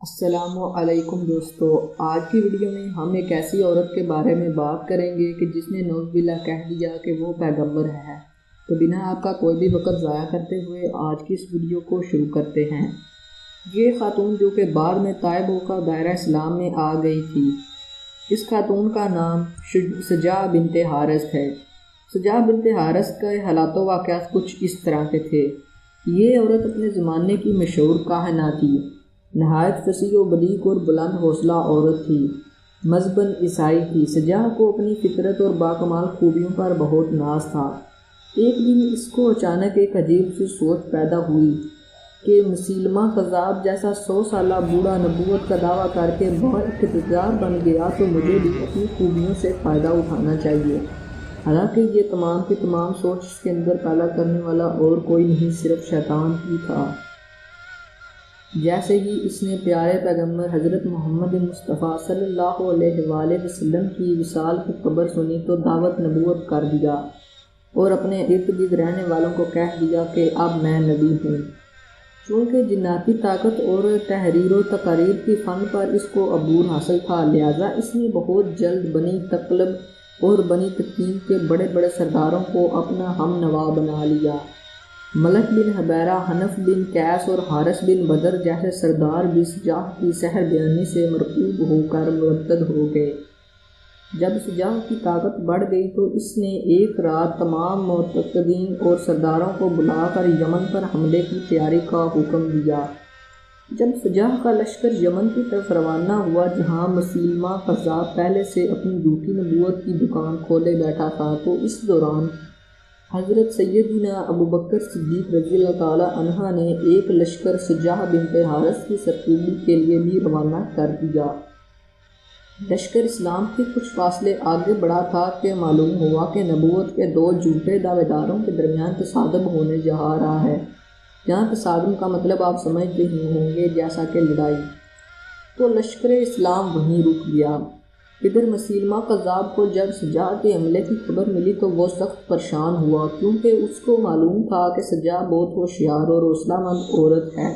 السلام علیکم دوستو، آج کی ویڈیو میں ہم ایک ایسی عورت کے بارے میں بات کریں گے کہ جس نے نعوذ باللہ کہہ دیا کہ وہ پیغمبر ہے۔ تو بنا آپ کا کوئی بھی وقت ضائع کرتے ہوئے آج کی اس ویڈیو کو شروع کرتے ہیں۔ یہ خاتون جو کہ بعد میں طائب ہو کر دائرہ اسلام میں آ گئی تھی، اس خاتون کا نام سجا بنت حارث ہے۔ سجا بنت حارث کے حالات و واقعات کچھ اس طرح کے تھے۔ یہ عورت اپنے زمانے کی مشہور کاہنہ تھی، نہایت فصیح و بلیغ اور بلند حوصلہ عورت تھی، مذہباً عیسائی تھی۔ سجا کو اپنی فطرت اور باکمال خوبیوں پر بہت ناز تھا۔ ایک دن اس کو اچانک ایک عجیب سی سوچ پیدا ہوئی کہ مسیلمہ کذاب جیسا 100 سالہ بوڑھا نبوت کا دعویٰ کر کے بااقتدار بن گیا تو مجھے بھی اپنی خوبیوں سے فائدہ اٹھانا چاہیے۔ حالانکہ یہ تمام کی تمام سوچ اس کے اندر پیدا کرنے والا اور کوئی نہیں، صرف شیطان ہی تھا۔ جیسے ہی اس نے پیارے پیغمبر حضرت محمد مصطفیٰ صلی اللہ علیہ وآلہ وسلم کی وصال کی خبر سنی تو دعوت نبوت کر دیا اور اپنے ارد گرد رہنے والوں کو کہہ دیا کہ اب میں نبی ہوں۔ چونکہ جناتی طاقت اور تحریر و تقریر کی فن پر اس کو عبور حاصل تھا، لہٰذا اس نے بہت جلد بنی تغلب اور بنی تقیم کے بڑے بڑے سرداروں کو اپنا ہم نوا بنا لیا۔ ملک بن حبیرہ، حنف بن قیس اور حارث بن بدر جیسے سردار بھی سجاہ کی سحر بیانی سے مرعوب ہو کر مرتد ہو گئے۔ جب سجاہ کی طاقت بڑھ گئی تو اس نے ایک رات تمام مرتدین اور سرداروں کو بلا کر یمن پر حملے کی تیاری کا حکم دیا۔ جب سجاہ کا لشکر یمن کی طرف روانہ ہوا، جہاں مسیلمہ کذاب پہلے سے اپنی جھوٹی نبوت کی دکان کھولے بیٹھا تھا، تو اس دوران حضرت سیدنا ابوبکر صدیق رضی اللہ تعالیٰ عنہ نے ایک لشکر سجاہ بنت حارث کی سرکوبی کے لیے بھی روانہ کر دیا۔ لشکر اسلام کے کچھ فاصلے آگے بڑھا تھا کہ معلوم ہوا کہ نبوت کے دو جھوٹے دعوے داروں کے درمیان تصادم ہونے جا رہا ہے۔ یہاں تصادم کا مطلب آپ سمجھتے ہی ہوں گے، جیسا کہ لڑائی۔ تو لشکر اسلام وہیں رک گیا۔ ادھر مسیلمہ کذاب کو جب سجاہ کے حملے کی خبر ملی تو وہ سخت پریشان ہوا، کیونکہ اس کو معلوم تھا کہ سجاہ بہت ہوشیار اور حوصلہ مند عورت ہے۔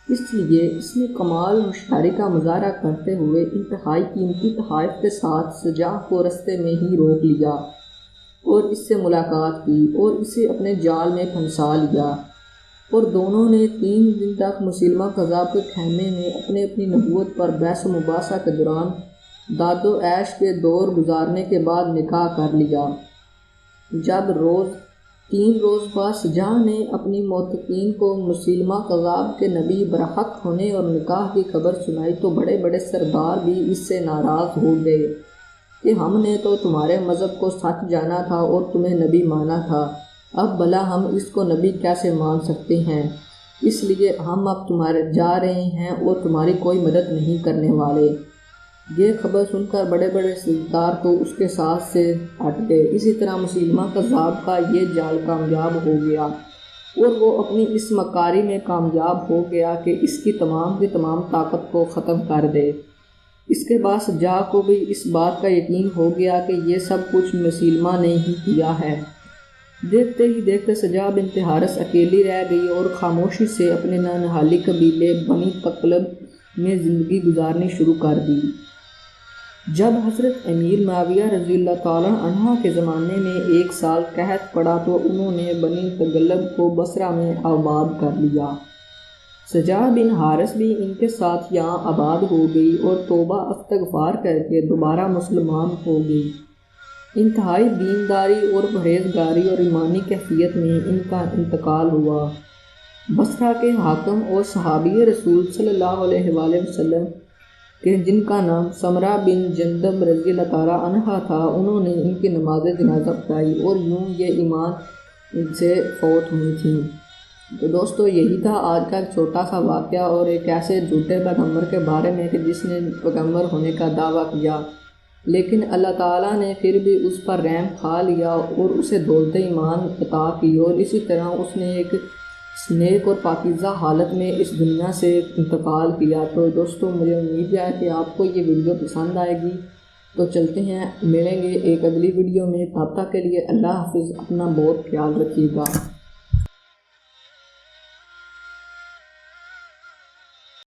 اس لیے اس نے کمال ہوشیاری کا مظاہرہ کرتے ہوئے انتہائی قیمتی تحائف کے ساتھ سجاہ کو رستے میں ہی روک لیا اور اس سے ملاقات کی اور اسے اپنے جال میں پھنسا لیا، اور دونوں نے 3 دن تک مسیلمہ کذاب کے خیمے میں اپنی اپنی نبوت پر بحث و مباحثہ کے دوران داد و عیش کے دور گزارنے کے بعد نکاح کر لیا۔ جب 3 روز بعد سجاہ نے اپنی موافقین کو مسیلمہ کذاب کے نبی برحق ہونے اور نکاح کی خبر سنائی تو بڑے بڑے سردار بھی اس سے ناراض ہو گئے کہ ہم نے تو تمہارے مذہب کو سچ جانا تھا اور تمہیں نبی مانا تھا، اب بھلا ہم اس کو نبی کیسے مان سکتے ہیں؟ اس لیے ہم اب تمہارے جا رہے ہیں اور تمہاری کوئی مدد نہیں کرنے والے۔ یہ خبر سن کر بڑے بڑے سردار تو اس کے ساتھ سے ہٹ گئے۔ اسی طرح مسیلمہ کذاب کا یہ جال کامیاب ہو گیا اور وہ اپنی اس مکاری میں کامیاب ہو گیا کہ اس کی تمام طاقت کو ختم کر دے۔ اس کے بعد سجاہ کو بھی اس بات کا یقین ہو گیا کہ یہ سب کچھ مسیلمہ نے ہی کیا ہے۔ دیکھتے ہی دیکھتے سجاہ بنت حارث اکیلی رہ گئی اور خاموشی سے اپنے ننہالی قبیلے بنی تغلب میں زندگی گزارنی شروع کر دی۔ جب حضرت امیر معاویہ رضی اللہ تعالیٰ عنہ کے زمانے میں 1 سال قحط پڑا تو انہوں نے بنی تغلب کو بصرہ میں آباد کر لیا۔ سجاہ بن حارث بھی ان کے ساتھ یہاں آباد ہو گئی اور توبہ استغفار کر کے دوبارہ مسلمان ہو گئی۔ انتہائی دینداری اور پرہیزگاری اور ایمانی کیفیت میں ان کا انتقال ہوا۔ بصرہ کے حاکم اور صحابی رسول صلی اللہ علیہ وآلہ وسلم کہ جن کا نام سمرہ بن جندب رضی اللہ تعالیٰ عنہ تھا، انہوں نے ان کی نماز جنازہ پڑھائی اور یوں یہ ایمان سے فوت ہوئی تھیں۔ تو دوستو، یہی تھا آج کا ایک چھوٹا سا واقعہ اور ایک ایسے جھوٹے پیغمبر کے بارے میں کہ جس نے پیغمبر ہونے کا دعویٰ کیا، لیکن اللہ تعالیٰ نے پھر بھی اس پر رحم کھا لیا اور اسے دولت ایمان عطا کی، اور اسی طرح اس نے ایک نیک اور پاکیزہ حالت میں اس دنیا سے انتقال کیا۔ تو دوستو، مجھے امید ہے کہ آپ کو یہ ویڈیو پسند آئے گی۔ تو چلتے ہیں، ملیں گے ایک اگلی ویڈیو میں، تب تک کے لیے اللہ حافظ، اپنا بہت خیال رکھیے گا۔